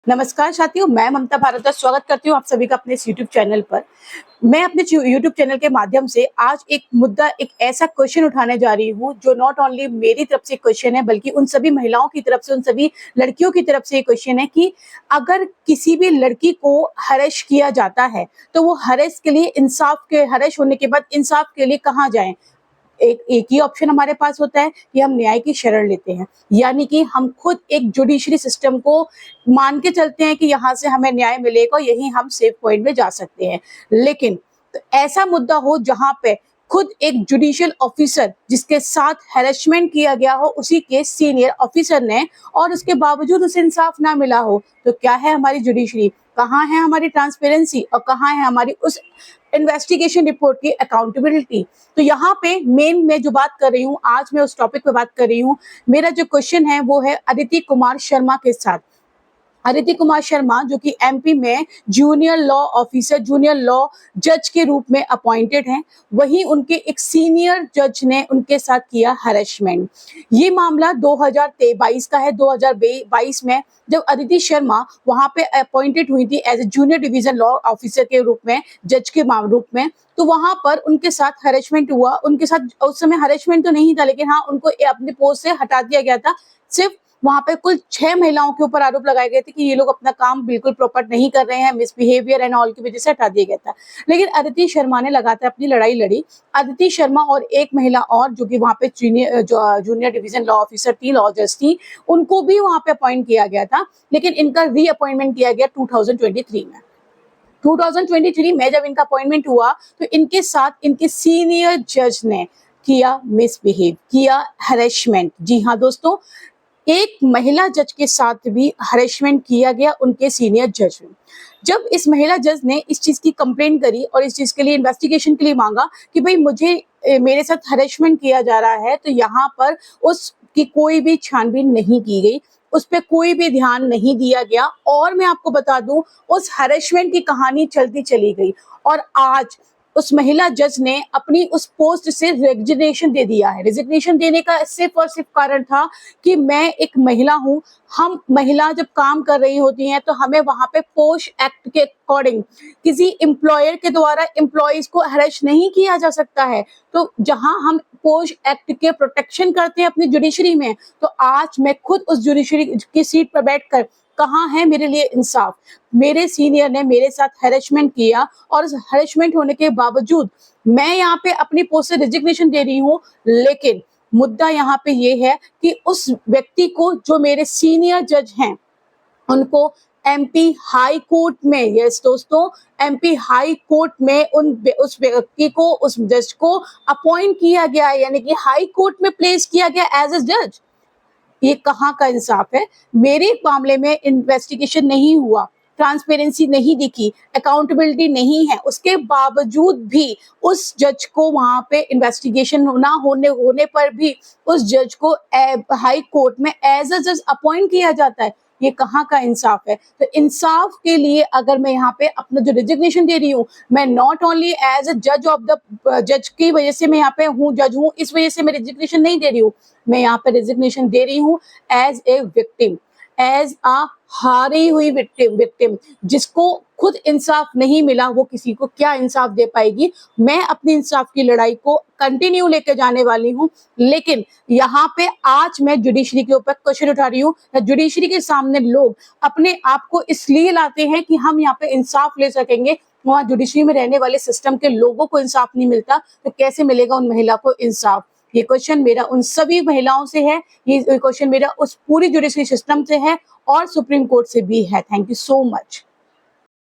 नमस्कार साथियों, मैं ममता भारद्वाज स्वागत करती हूँ आप सभी का अपने इस यूट्यूब चैनल पर। मैं अपने यूट्यूब चैनल के माध्यम से आज एक ऐसा क्वेश्चन उठाने जा रही हूँ जो नॉट ओनली मेरी तरफ से क्वेश्चन है बल्कि उन सभी महिलाओं की तरफ से, उन सभी लड़कियों की तरफ से ये क्वेश्चन है कि अगर किसी भी लड़की को हरेश किया जाता है तो वो हरेश के लिए हरेश होने के बाद इंसाफ के लिए कहाँ जाएं। एक ही ऑप्शन हमारे पास होता है कि हम न्याय की शरण लेते हैं, यानी कि हम खुद एक जुडिशरी सिस्टम को मान के चलते हैं कि यहाँ से हमें न्याय मिलेगा, यही हम सेफ पॉइंट में जा सकते हैं। लेकिन तो ऐसा मुद्दा हो जहां पे खुद एक जुडिशियल ऑफिसर जिसके साथ हैरेसमेंट किया गया हो, उसी के सीनियर ऑफिसर ने, और उसके बावजूद उसे इंसाफ ना मिला हो, तो क्या है हमारी जुडिशरी, कहाँ है हमारी ट्रांसपेरेंसी और कहाँ है हमारी उस इन्वेस्टिगेशन रिपोर्ट की अकाउंटेबिलिटी। तो यहाँ पे मेन मैं जो बात कर रही हूँ, आज मैं उस टॉपिक पे बात कर रही हूँ। मेरा जो क्वेश्चन है वो है अदिति कुमार शर्मा के साथ। अदिति कुमार शर्मा जो कि एमपी में junior law officer, junior law जज के रूप में अपॉइंटेड हैं, वहीं उनके एक सीनियर जज ने उनके साथ किया हरेसमेंट। ये मामला 2022 का है। 2022 में जब अदिति शर्मा वहां पे अपॉइंटेड हुई थी as a junior division law officer के रूप में, जज के रूप में, तो वहां पर उनके साथ हरेसमेंट हुआ। उनके साथ उस समय हरेसमेंट तो नहीं था, लेकिन हाँ, उनको अपने पोस्ट से हटा दिया गया था। सिर्फ वहां पे कुल 6 महिलाओं के ऊपर आरोप लगाए गए थे कि ये लोग अपना काम बिल्कुल प्रॉपर नहीं कर रहे हैं, मिसबिहेवियर एंड ऑल की वजह से हटा दिया गया था। लेकिन अदिति शर्मा ने लगातार अपनी लड़ाई लड़ी। अदिति शर्मा और एक महिला और जो कि वहां पे जूनियर डिवीजन लॉ ऑफिसर थी, लॉ जज थी, उनको भी वहां पे अपॉइंट किया गया था, लेकिन इनका रीअपॉइंटमेंट किया गया 2023 में। 2023 में जब इनका अपॉइंटमेंट हुआ तो इनके साथ इनके सीनियर जज ने किया मिसबिहेव, किया हरेसमेंट। जी हाँ दोस्तों, एक महिला जज के साथ भी हरेसमेंट किया गया उनके सीनियर जज ने। जब इस महिला जज ने इस चीज की कंप्लेंट करी और इस चीज के लिए इन्वेस्टिगेशन के लिए मांगा कि भाई मेरे साथ हरेसमेंट किया जा रहा है, तो यहाँ पर उसकी कोई भी छानबीन नहीं की गई, उस पर कोई भी ध्यान नहीं दिया गया। और मैं आपको बता दूं, उस हरेसमेंट की कहानी चलती चली गई और आज उस महिला जज ने अपनी उस पोस्ट से रेजिग्नेशन दे दिया है। रेजिग्नेशन देने का सिर्फ और सिर्फ कारण था कि मैं एक महिला हूं। हम महिला जब काम कर रही होती हैं तो हमें वहां पे पोश एक्ट के अकॉर्डिंग किसी एम्प्लॉयर के द्वारा एम्प्लॉयज को हरेस नहीं किया जा सकता है। तो जहां हम पोश एक्ट के प्रोटेक्शन करते हैं अपनी जुडिशरी में, तो आज मैं खुद उस जुडिशरी की सीट पर बैठकर कहाँ है मेरे लिए इंसाफ। मेरे सीनियर ने मेरे साथ हैरेसमेंट किया और उस हैरेसमेंट होने के बावजूद मैं यहाँ पे अपनी पोस्ट से रेजिग्नेशन दे रही हूँ। लेकिन मुद्दा यहाँ पे ये है कि उस व्यक्ति को, जो मेरे सीनियर जज हैं, उनको एमपी हाई कोर्ट में, यस दोस्तों, एमपी हाई कोर्ट में उस व्यक्ति को, उस जज को अपॉइंट किया गया, यानी कि हाई कोर्ट में प्लेस किया गया एज ए जज। ये कहाँ का इंसाफ है। मेरे मामले में इन्वेस्टिगेशन नहीं हुआ, ट्रांसपेरेंसी नहीं दिखी, अकाउंटेबिलिटी नहीं है, उसके बावजूद भी उस जज को वहां पे इन्वेस्टिगेशन ना होने पर भी उस जज को हाई कोर्ट में एज अ जज अपॉइंट किया जाता है। ये कहाँ का इंसाफ है। तो इंसाफ के लिए अगर मैं यहाँ पे अपना जो रेजिग्नेशन दे रही हूँ, मैं नॉट ओनली एज अ जज ऑफ द जज की वजह से मैं यहाँ पे हूँ, जज हूँ, इस वजह से मैं रेजिग्नेशन नहीं दे रही हूँ। मैं यहाँ पे रेजिग्नेशन दे रही हूँ as a victim, as a हारी हुई विक्टिम जिसको खुद इंसाफ नहीं मिला, वो किसी को क्या इंसाफ दे पाएगी। मैं अपनी इंसाफ की लड़ाई को कंटिन्यू लेके जाने वाली हूँ। लेकिन यहाँ पे आज मैं जुडिशरी के ऊपर क्वेश्चन उठा रही हूँ। जुडिशरी के सामने लोग अपने आप को इसलिए लाते हैं कि हम यहाँ पे इंसाफ ले सकेंगे, वहाँ जुडिशरी में रहने वाले सिस्टम के लोगों को इंसाफ नहीं मिलता, तो कैसे मिलेगा उन महिला को इंसाफ। ये क्वेश्चन मेरा उन सभी महिलाओं से है, ये क्वेश्चन मेरा उस पूरी जुडिशरी सिस्टम से है और सुप्रीम कोर्ट से भी है। Thank you so much.